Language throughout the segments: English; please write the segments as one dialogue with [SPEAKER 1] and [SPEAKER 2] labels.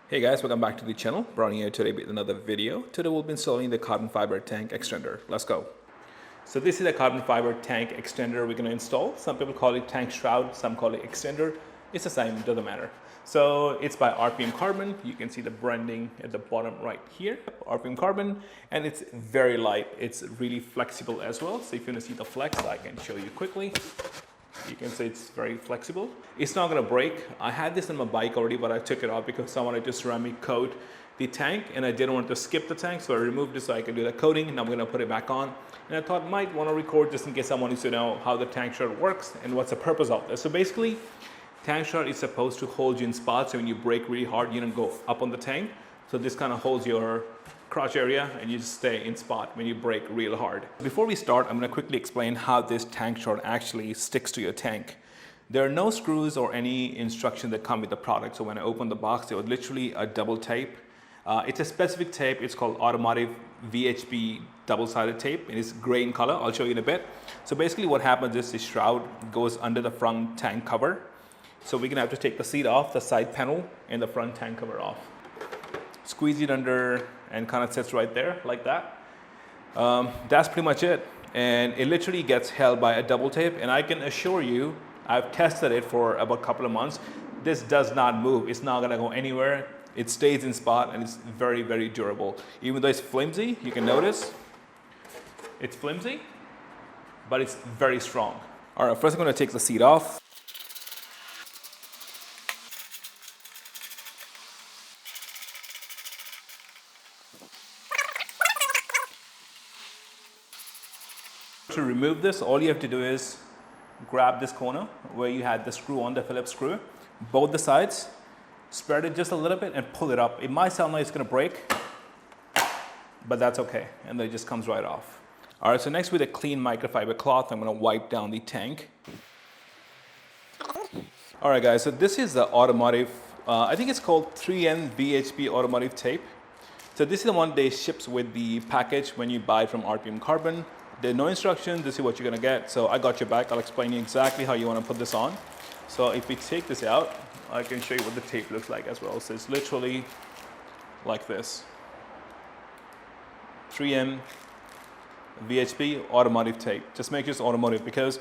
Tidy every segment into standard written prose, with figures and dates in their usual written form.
[SPEAKER 1] Hey guys, welcome back to the channel. Brownie here today with another video. Today we'll be installing the carbon fiber tank extender. Let's go. So this is a carbon fiber tank extender we're going to install. Some people call it tank shroud, some call it extender. It's the same, it doesn't matter. So it's by RPM Carbon. You can see the branding at the bottom right here, RPM Carbon, and it's very light. It's really flexible as well. So if you want to see the flex, I can show you quickly. You can see it's very flexible. It's not gonna break. I had this on my bike already, but I took it off because someone had just ceramic coat the tank and I didn't want to skip the tank, so I removed it so I could do the coating, and I'm gonna put it back on. And I thought I might want to record just in case someone needs to know how the tank shroud works and what's the purpose of this. So basically, tank shroud is supposed to hold you in spots, so when you brake really hard, you don't go up on the tank. So this kind of holds your crotch area and you just stay in spot when you brake real hard. Before we start, I'm going to quickly explain how this tank shroud actually sticks to your tank. There are no screws or any instructions that come with the product. So when I open the box, it was literally a double tape. It's a specific tape. It's called automotive VHP double-sided tape. It is gray in color. I'll show you in a bit. So basically what happens is the shroud goes under the front tank cover. So we're going to have to take the seat off, the side panel, and the front tank cover off. Squeeze it under and kind of sits right there like that. That's pretty much it. And it literally gets held by a double tape. And I can assure you, I've tested it for about a couple of months. This does not move. It's not gonna go anywhere. It stays in spot and it's very, very durable. Even though it's flimsy, you can notice it's flimsy, but it's very strong. All right, first I'm gonna take the seat off. To remove this, all you have to do is grab this corner where you had the screw on, the Phillips screw, both the sides, spread it just a little bit and pull it up. It might sound like it's gonna break, but that's okay. And then it just comes right off. All right, so next with a clean microfiber cloth, I'm gonna wipe down the tank. All right guys, so this is the automotive, I think it's called 3N VHP automotive tape. So this is the one they ships with the package when you buy from RPM Carbon. There's no instructions, this is what you're gonna get. So I got your back, I'll explain you exactly how you wanna put this on. So if we take this out, I can show you what the tape looks like as well. So it's literally like this. 3M VHP automotive tape. Just make sure it's automotive because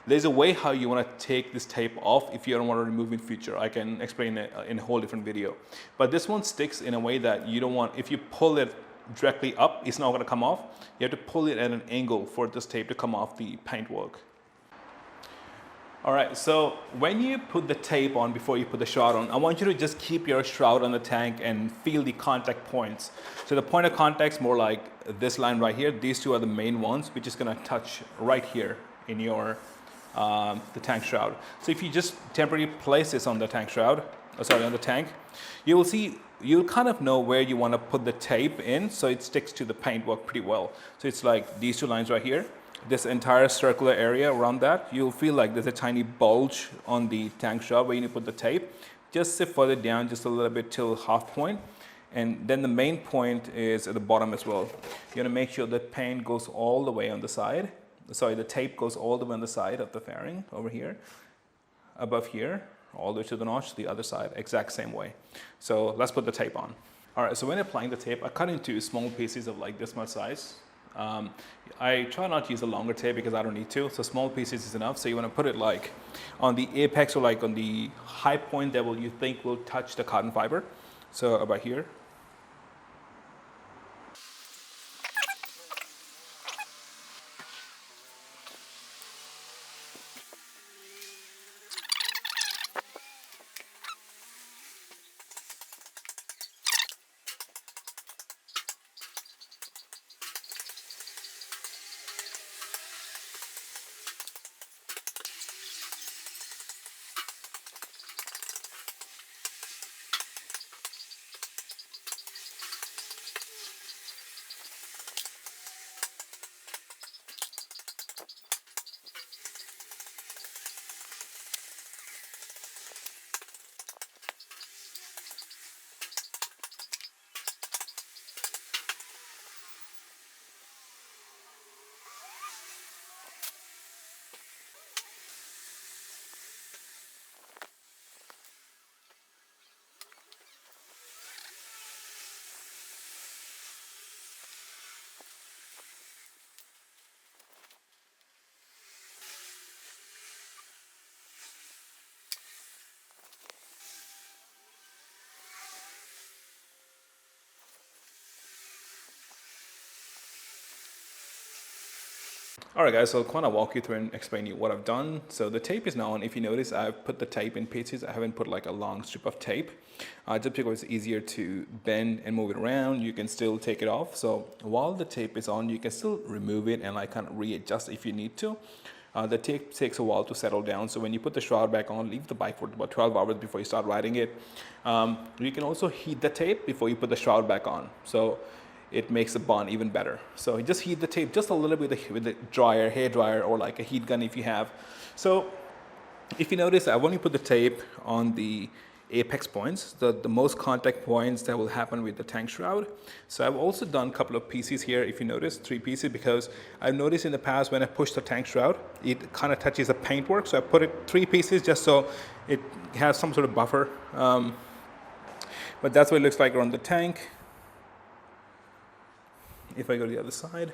[SPEAKER 1] there's a way how you want to take this tape off if you don't want to remove in future. I can explain it in a whole different video. But this one sticks in a way that you don't want, if you pull it directly up, it's not going to come off. You have to pull it at an angle for this tape to come off the paintwork. All right, so when you put the tape on before you put the shroud on, I want you to just keep your shroud on the tank and feel the contact points. So the point of contact's more like this line right here. These two are the main ones, which is going to touch right here in your the tank shroud. So if you just temporarily place this on the tank shroud, on the tank, you will see, you'll kind of know where you want to put the tape in so it sticks to the paintwork pretty well. So it's like these two lines right here. This entire circular area around that, you'll feel like there's a tiny bulge on the tank shroud where you need to put the tape. Just sit further down just a little bit till half point. And then the main point is at the bottom as well. You want to make sure the paint goes all the way on the side. Sorry, the tape goes all the way on the side of the fairing over here, above here, all the way to the notch, the other side, exact same way. So let's put the tape on. All right, so when applying the tape, I cut into small pieces of like this much size. I try not to use a longer tape because I don't need to, so small pieces is enough. So you want to put it like on the apex or like on the high point that you think will touch the carbon fiber. So about here. Alright guys, so I'll kind of walk you through and explain you what I've done. So the tape is now on. If you notice, I've put the tape in pieces. I haven't put like a long strip of tape. Just because it's easier to bend and move it around, you can still take it off. So while the tape is on, you can still remove it and like kind of readjust if you need to. The tape takes a while to settle down. So when you put the shroud back on, leave the bike for about 12 hours before you start riding it. You can also heat the tape before you put the shroud back on. So it makes the bond even better. So just heat the tape just a little bit with the dryer, hair dryer, or like a heat gun if you have. So if you notice, I've only put the tape on the apex points, the most contact points that will happen with the tank shroud. So I've also done a couple of pieces here, if you notice, 3 pieces, because I've noticed in the past when I push the tank shroud, it kind of touches the paintwork. So I put it 3 pieces just so it has some sort of buffer. But that's what it looks like around the tank. If I go to the other side,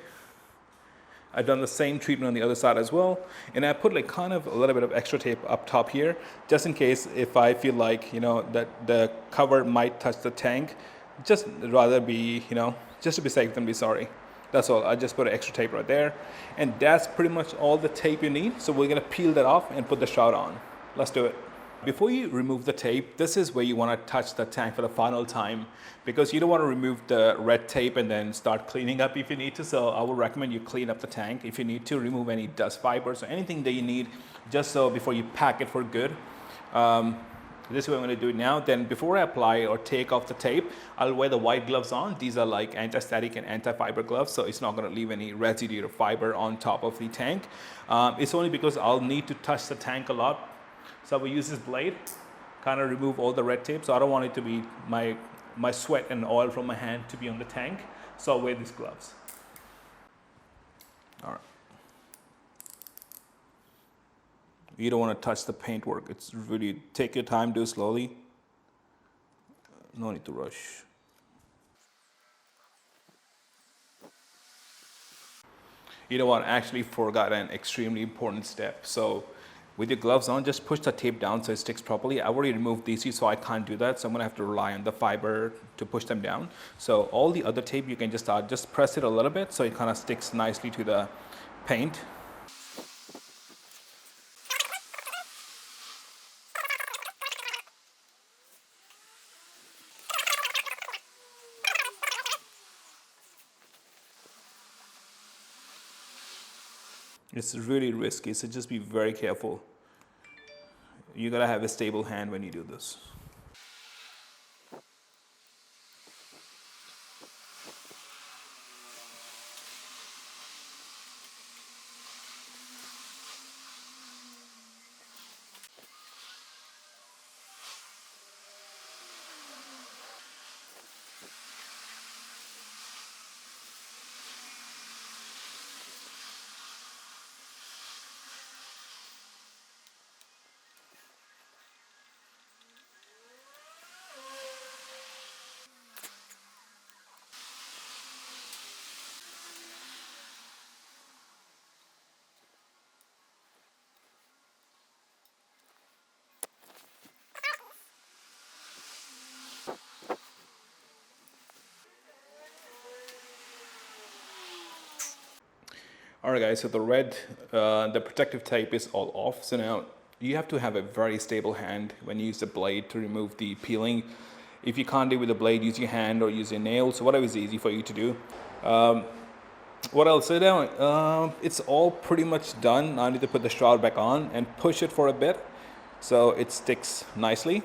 [SPEAKER 1] I've done the same treatment on the other side as well. And I put like kind of a little bit of extra tape up top here, just in case if I feel like, you know, that the cover might touch the tank, just rather be, you know, just to be safe than be sorry. That's all. I just put extra tape right there. And that's pretty much all the tape you need. So we're gonna peel that off and put the shroud on. Let's do it. Before you remove the tape, this is where you want to touch the tank for the final time, because you don't want to remove the red tape and then start cleaning up if you need to. So I would recommend you clean up the tank if you need to, remove any dust fibers or anything that you need, just so before you pack it for good. This is what I'm going to do now. Then before I apply or take off the tape, I'll wear the white gloves on. These are like anti-static and anti-fiber gloves, so it's not going to leave any residue or fiber on top of the tank. It's only because I'll need to touch the tank a lot. So I will use this blade, kind of remove all the red tape. So I don't want it to be my sweat and oil from my hand to be on the tank. So I'll wear these gloves. All right. You don't want to touch the paintwork. It's really, take your time, do it slowly. No need to rush. You know what, I actually forgot an extremely important step. So with your gloves on, just push the tape down so it sticks properly. I already removed these, so I can't do that. So I'm gonna have to rely on the fiber to push them down. So all the other tape, you can just press it a little bit so it kind of sticks nicely to the paint. It's really risky, so just be very careful. You gotta have a stable hand when you do this. Alright guys, so the protective tape is all off. So now you have to have a very stable hand when you use the blade to remove the peeling. If you can't do it with the blade, use your hand or use your nails, so whatever is easy for you to do. What else? So now it's all pretty much done. I need to put the shroud back on and push it for a bit so it sticks nicely.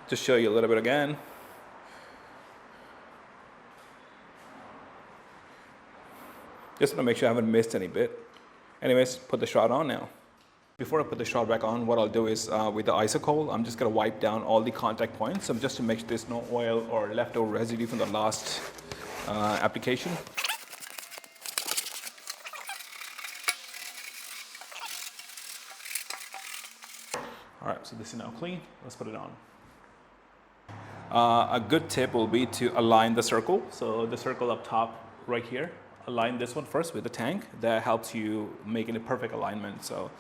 [SPEAKER 1] Just show you a little bit again. Just want to make sure I haven't missed any bit. Anyways, put the shroud on now. Before I put the shroud back on, what I'll do is with the isocol, I'm just going to wipe down all the contact points. So just to make sure there's no oil or leftover residue from the last application. All right, so this is now clean. Let's put it on. A good tip will be to align the circle. So the circle up top right here. Align this one first with the tank. That helps you make it a perfect alignment. So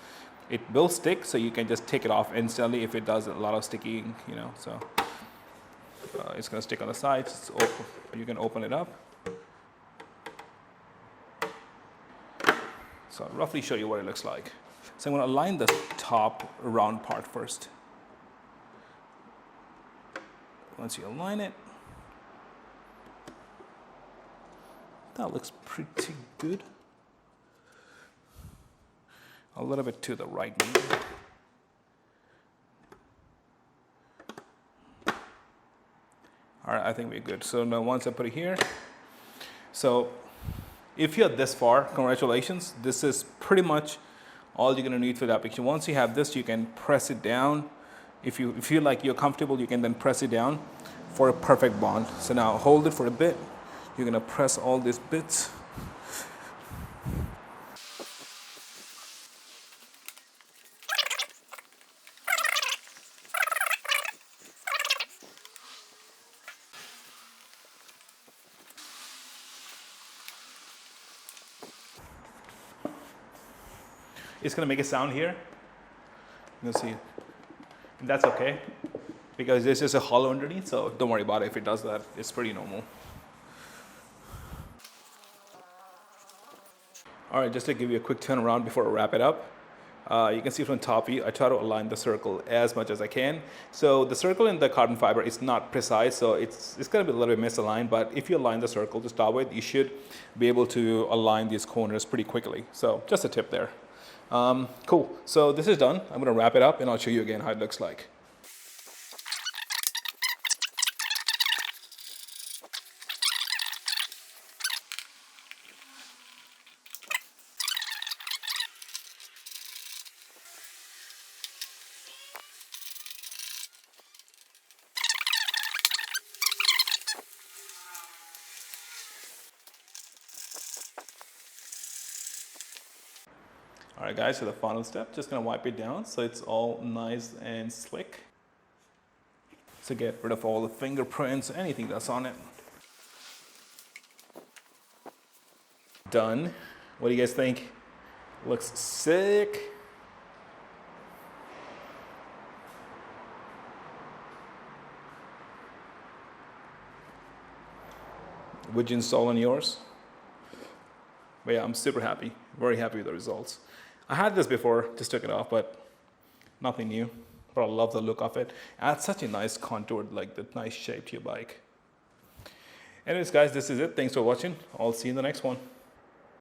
[SPEAKER 1] it will stick, so you can just take it off instantly if it does a lot of sticking, you know. So it's gonna stick on the sides. You can open it up. So I'll roughly show you what it looks like. So I'm going to align the top round part first. Once you align it, that looks pretty good. A little bit to the right maybe. All right, I think we're good. So now once I put it here, so if you're this far, congratulations. This is pretty much all you're gonna need for the application. Once you have this, you can press it down. If you feel like you're comfortable, you can then press it down for a perfect bond. So now hold it for a bit. You're gonna press all these bits. It's gonna make a sound here. You'll see it. And that's okay, because this is a hollow underneath, so don't worry about it if it does that. It's pretty normal. All right, just to give you a quick turnaround before I wrap it up. You can see from top view, I try to align the circle as much as I can. So the circle in the carbon fiber is not precise, so it's gonna be a little bit misaligned, but if you align the circle to start with, you should be able to align these corners pretty quickly. So just a tip there. Cool, so this is done. I'm gonna wrap it up and I'll show you again how it looks like. All right guys, so the final step, just gonna wipe it down so it's all nice and slick. So get rid of all the fingerprints, anything that's on it. Done. What do you guys think? Looks sick. Would you install on yours? But yeah, I'm super happy, very happy with the results. I had this before, just took it off, but nothing new. But I love the look of it. Adds such a nice contour, like the nice shape to your bike. Anyways guys, this is it. Thanks for watching. I'll see you in the next one.